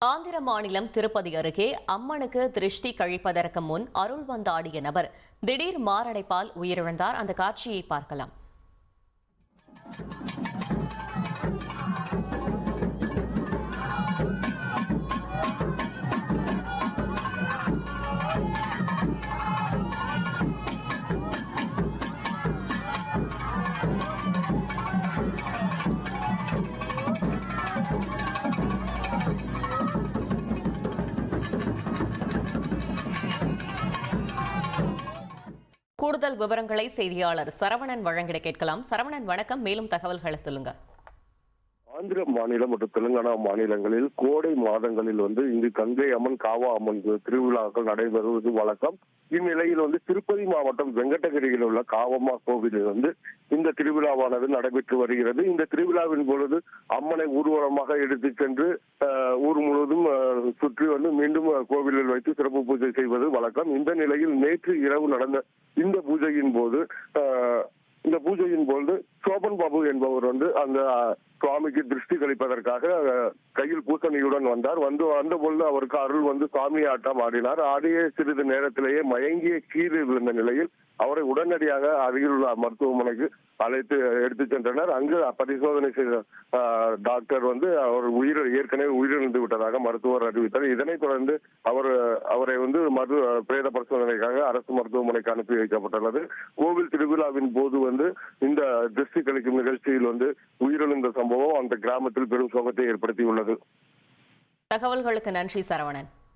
ஆந்திர மாநிலம் திருப்பதி அருகே அம்மனுக்கு திருஷ்டி கழிப்பதற்கு முன் அருள் வந்தாடிய நபர் திடீர் மாரடைப்பால் உயிரிழந்தார். அந்த காட்சியை பார்க்கலாம். கூடுதல் விவரங்களை செய்தியாளர் சரவணன் வழங்கிட கேட்கலாம். சரவணன், வணக்கம். மேலும் தகவல்களை சொல்லுங்க. ஆந்திர மாநிலம் மற்றும் தெலுங்கானா மாநிலங்களில் கோடை மாதங்களில் இங்கு கங்கை அம்மன், காவா அம்மன் திருவிழாக்கள் நடைபெறுவது வழக்கம். இந்நிலையில் திருப்பதி மாவட்டம் வெங்கடகிரியில் உள்ள காவம்மா கோவிலில் இந்த திருவிழாவானது நடைபெற்று வருகிறது. இந்த திருவிழாவின் பொழுது அம்மனை ஊர்வலமாக எடுத்துச் சென்று ஊர் முழுவதும் சுற்றி மீண்டும் கோவிலில் வைத்து சிறப்பு பூஜை செய்வது வழக்கம். இந்த நிலையில் நேற்று இரவு நடந்த இந்த பூஜையின் போது சோபன் பாபு என்பவர் அந்த சுவாமிக்கு திருஷ்டி கழிப்பதற்காக கையில் பூசணியுடன் வந்தார். வந்த பொழுது அவருக்கு அருள் சாமி ஆட்டம் ஆடினார். ஆடிய சிறிது நேரத்திலேயே மயங்கிய கீழே விழுந்த நிலையில் அவரை உடனடியாக அருகில் உள்ள மருத்துவமனைக்கு அழைத்து எடுத்துச் சென்றனர். அங்கு பரிசோதனை செய்த டாக்டர் அவர் ஏற்கனவே உயிரிழந்து விட்டதாக மருத்துவர் அறிவித்தார். இதனைத் தொடர்ந்து அவரை பிரேத பரிசோதனைக்காக அரசு மருத்துவமனைக்கு அனுப்பி வைக்கப்பட்டுள்ளது. கோவில் திருவிழாவின் போது இந்த திருஷ்டி கழிக்கும் நிகழ்ச்சியில் உயிரிழந்த சம்பவம் அந்த கிராமத்தில் பெரும் சோகத்தை ஏற்படுத்தியுள்ளது. தகவல்களுக்கு நன்றி சரவணன்.